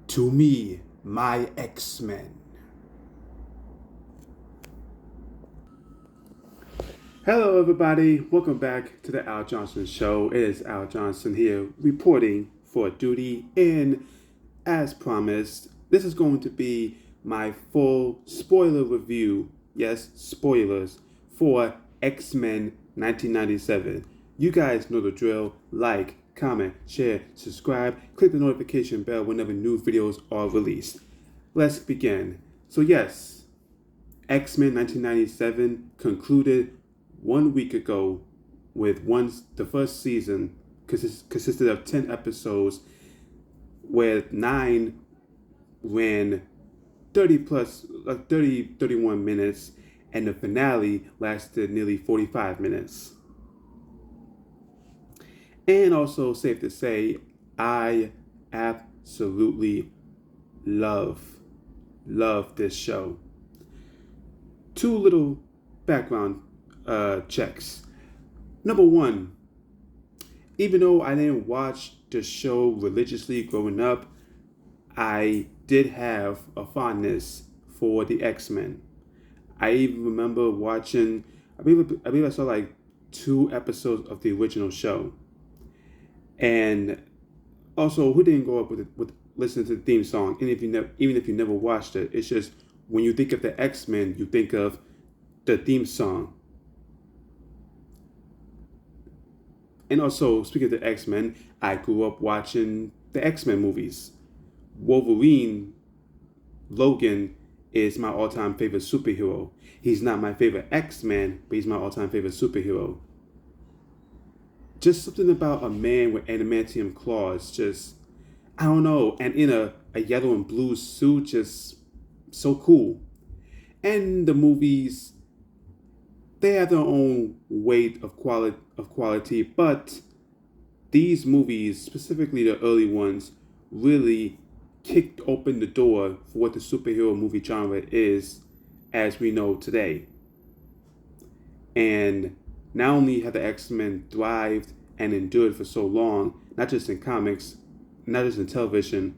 To me, my X-Men. Hello, everybody. Welcome back to the Al Johnson Show. It is Al Johnson here reporting for duty. And as promised, this is going to be my full spoiler review. Yes, spoilers for X-Men 1997. You guys know the drill. Like, comment, share, subscribe, click the notification bell whenever new videos are released. Let's begin. So yes, X-Men 1997 concluded 1 week ago with the first season consisted of 10 episodes, where 9 ran 31 minutes, and the finale lasted nearly 45 minutes. And also, safe to say, I absolutely love this show. Two little background checks. Number one, even though I didn't watch the show religiously growing up, I did have a fondness for the X-Men. I even remember watching, I believe I saw like 2 episodes of the original show. And also, who didn't grow up with listening to the theme song? And even if you never watched it, it's just when you think of the X-Men, you think of the theme song. And also, speaking of the X-Men, I grew up watching the X-Men movies. Wolverine, Logan, is my all-time favorite superhero. He's not my favorite X-Man, but he's my all-time favorite superhero. Just something about a man with adamantium claws, just, I don't know, and in a yellow and blue suit, just so cool. And the movies, they have their own weight of quality, but these movies, specifically the early ones, really kicked open the door for what the superhero movie genre is as we know today. And not only have the X-Men thrived and endured for so long, not just in comics, not just in television,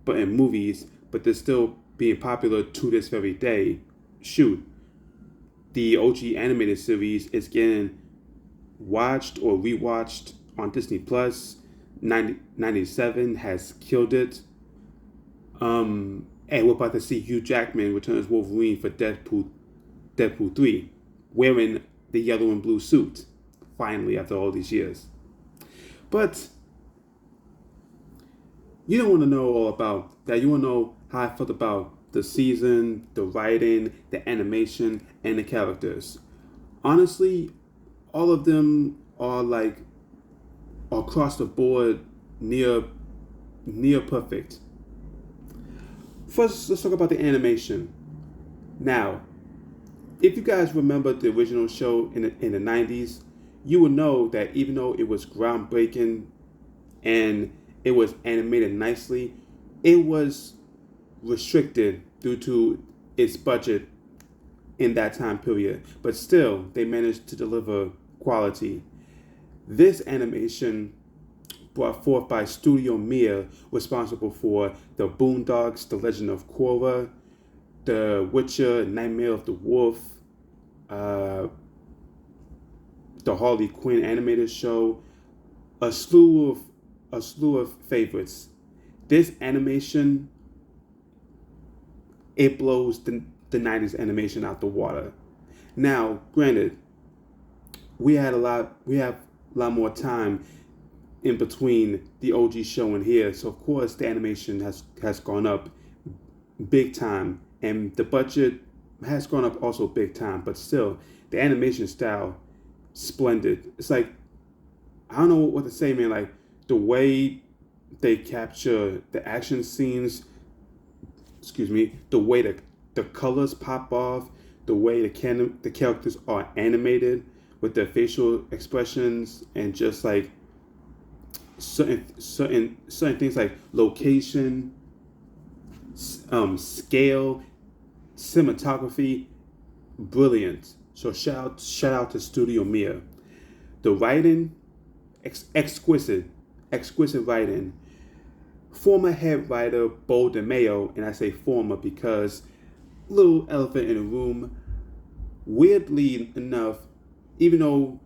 but in movies, but they're still being popular to this very day. Shoot, the OG animated series is getting watched or rewatched on Disney Plus. 97 has killed it. And we're about to see Hugh Jackman return as Wolverine for Deadpool 3, wearing the yellow and blue suit, finally, after all these years. But you don't want to know all about that. You want to know how I felt about the season, the writing, the animation, and the characters. Honestly, all of them are like across the board near perfect. First, let's talk about the animation. Now, if you guys remember the original show in the 90s, you will know that even though it was groundbreaking and it was animated nicely, it was restricted due to its budget in that time period. But still, they managed to deliver quality. This animation, brought forth by Studio Mir, responsible for The Boondocks, The Legend of Korra, The Witcher, Nightmare of the Wolf, the Harley Quinn animated show, a slew of favorites. this animation, it blows the 90s animation out the water. Now, granted, we have a lot more time in between the OG show and here, so of course the animation has gone up big time, and the budget has gone up also big time. But still, the animation style, splendid. It's like, I don't know what to say, man. Like the way they capture the action scenes, excuse me, the way the colors pop off, the way the characters are animated with their facial expressions, and just like certain things like location, scale, cinematography, brilliant. So shout out to Studio Mia. The writing, exquisite writing. Former head writer Bo DeMayo, and I say former because little elephant in the room. Weirdly enough, even though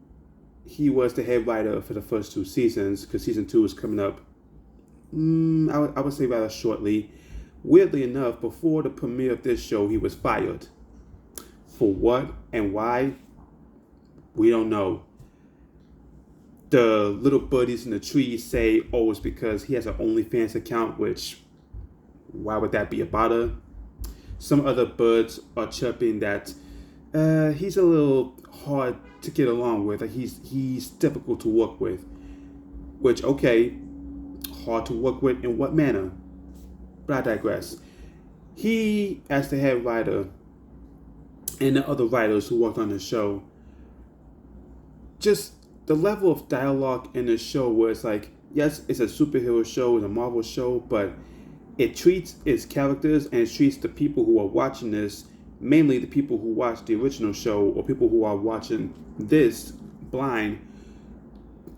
he was the head writer for the first 2 seasons, because season 2 is coming up, I would say rather shortly. Weirdly enough, before the premiere of this show, he was fired. For what and why, we don't know. The little birdies in the trees say, oh, it's because he has an OnlyFans account, which, why would that be a bother? Some other birds are chirping that he's a little hard to get along with. Like he's difficult to work with. Which, okay, hard to work with in what manner? But I digress. He, as the head writer, and the other writers who worked on the show, just the level of dialogue in the show where it's like, yes, it's a superhero show, it's a Marvel show, but it treats its characters and it treats the people who are watching this, mainly the people who watched the original show or people who are watching this blind,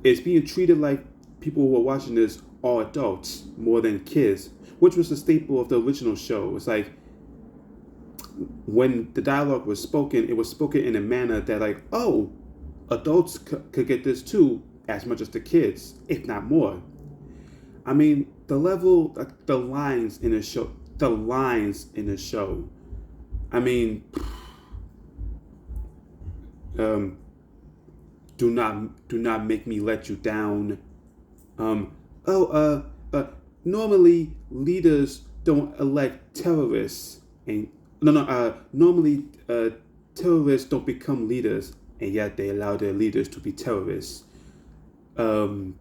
it's being treated like people who are watching this are adults more than kids, which was the staple of the original show. It's like, when the dialogue was spoken, it was spoken in a manner that like, oh, adults could get this too, as much as the kids, if not more. I mean, the level, like the lines in the show, I mean, do not make me let you down. Normally leaders don't elect terrorists, and normally terrorists don't become leaders, and yet they allow their leaders to be terrorists. In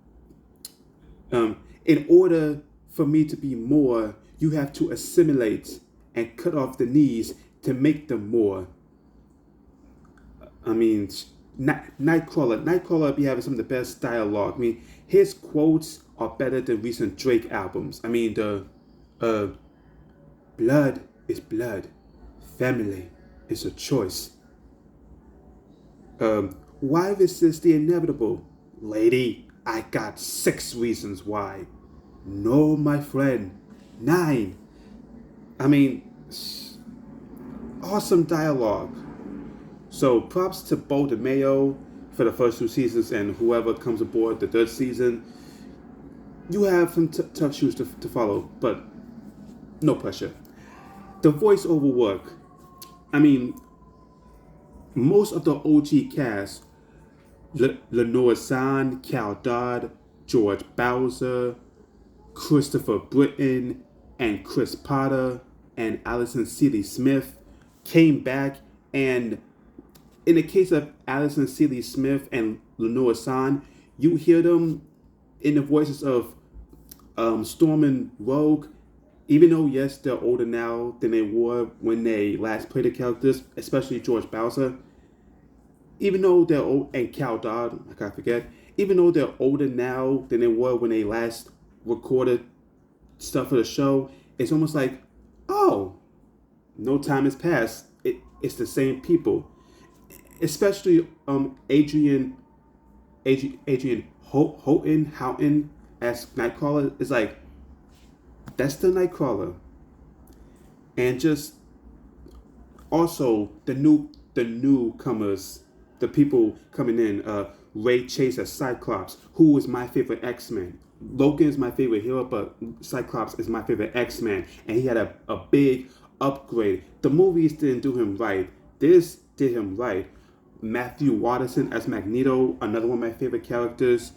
order for me to be more, you have to assimilate and cut off the knees to make them more. I mean, Nightcrawler be having some of the best dialogue. I mean, his quotes are better than recent Drake albums. I mean, the blood is blood, family is a choice. Why resist the inevitable? Lady, I got 6 reasons why. No, my friend, 9. I mean, awesome dialogue. So props to Bo DeMayo for the first 2 seasons, and whoever comes aboard the 3rd season. You have some tough shoes to follow, but no pressure. The voiceover work. I mean, most of the OG cast, Lenore San, Cal Dodd, George Bowser, Christopher Britton, and Chris Potter, and Allison Seeley Smith came back. And in the case of Allison Seeley Smith and Lenore San, you hear them in the voices of Storm and Rogue, even though, yes, they're older now than they were when they last played the characters, especially George Bowser. Even though they're old, and Cal Dodd, I can't forget, even though they're older now than they were when they last recorded stuff for the show, it's almost like, oh, no time has passed. It's the same people. Especially Adrian Houghton as Nightcrawler is like, that's the Nightcrawler. And just also the newcomers, the people coming in, Ray Chase as Cyclops, who is my favorite X-Men. Logan is my favorite hero, but Cyclops is my favorite X-Men. And he had a big upgrade. The movies didn't do him right. This did him right. Matthew Watterson as Magneto, another one of my favorite characters.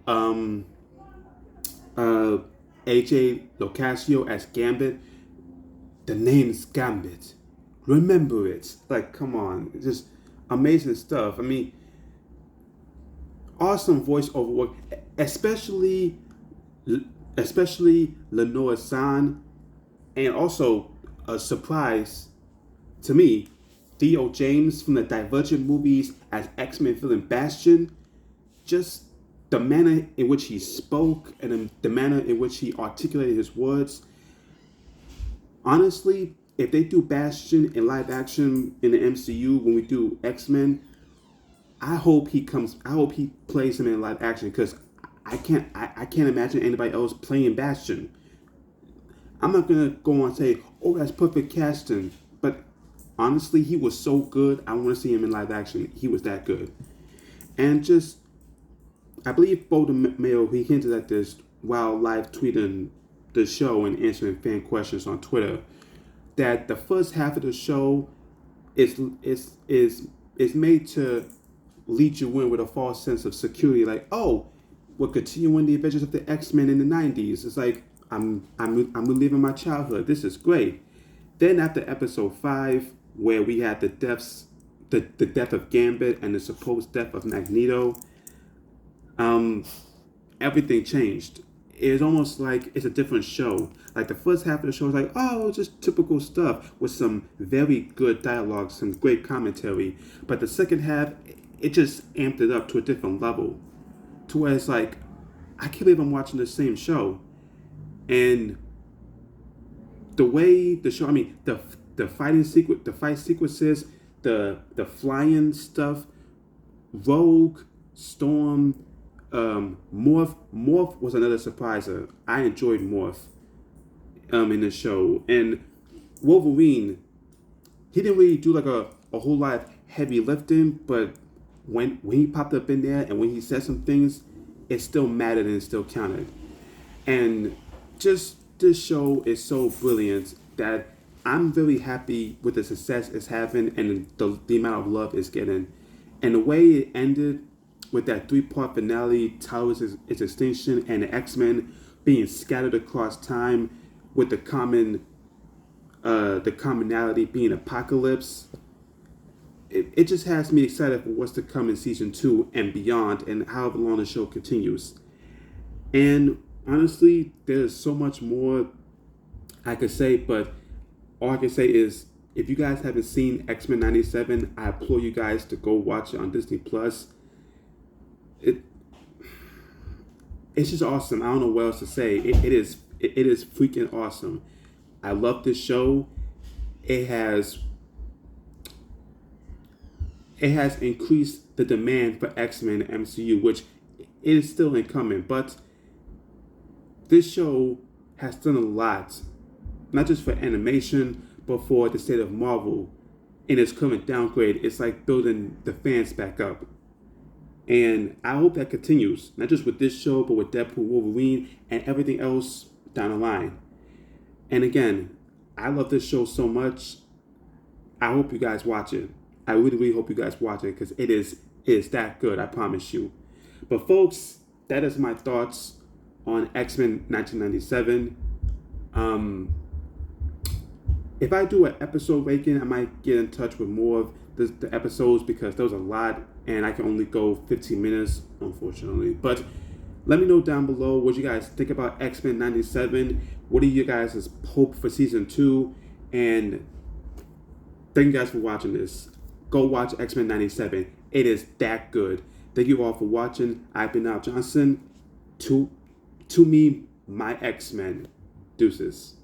Um, AJ Locascio as Gambit. The name's Gambit. Remember it. Like, come on. It's just amazing stuff. I mean, awesome voiceover work, especially Lenore San, and also a surprise to me, Theo James from the Divergent movies as X-Men villain Bastion. Just the manner in which he spoke and the manner in which he articulated his words. Honestly, if they do Bastion in live action in the MCU when we do X-Men, I hope he plays him in live action, because I can't imagine anybody else playing Bastion. I'm not gonna go on and say, oh, that's perfect casting, but honestly, he was so good. I want to see him in live action. He was that good. And just, I believe Bo DeMayo, he hinted at this while live tweeting the show and answering fan questions on Twitter, that the first half of the show is made to lead you in with a false sense of security, like, oh, we're continuing the adventures of the X-Men in the 90s. It's like, I'm reliving my childhood. This is great. Then after episode 5, where we had the death of Gambit and the supposed death of Magneto, everything changed. It's almost like it's a different show. Like, the first half of the show is like, oh, just typical stuff with some very good dialogue, some great commentary. But the second half, it just amped it up to a different level, to where it's like, I can't believe I'm watching the same show. And the way the show, I mean, the fight sequences, the flying stuff, Rogue, Storm, Morph was another surpriser. I enjoyed Morph in the show. And Wolverine, he didn't really do like a whole lot of heavy lifting, but when he popped up in there and when he said some things, it still mattered and it still counted. And just this show is so brilliant that I'm very happy with the success it's having and the amount of love it's getting. And the way it ended with that 3-part finale, Towers' its extinction, and the X-Men being scattered across time, with the commonality being Apocalypse. It just has me excited for what's to come in season 2 and beyond, and however long the show continues. And honestly, there's so much more I could say, but all I can say is, if you guys haven't seen X-Men 97, I implore you guys to go watch it on Disney Plus. It's just awesome. I don't know what else to say. It is freaking awesome. I love this show. It has increased the demand for X-Men MCU, which is still incoming, but this show has done a lot, not just for animation, but for the state of Marvel. In its current downgrade, it's like building the fans back up. And I hope that continues, not just with this show, but with Deadpool, Wolverine, and everything else down the line. And again, I love this show so much. I hope you guys watch it. I really, really hope you guys watch it, because it is that good, I promise you. But folks, that is my thoughts on X-Men 1997. If I do an episode ranking, I might get in touch with more of the episodes, because there was a lot and I can only go 15 minutes, unfortunately. But let me know down below what you guys think about X-Men 97. What are you guys' hope for season 2? And thank you guys for watching this. Go watch X-Men 97. It is that good. Thank you all for watching. I've been Al Johnson. To me, my X-Men. Deuces.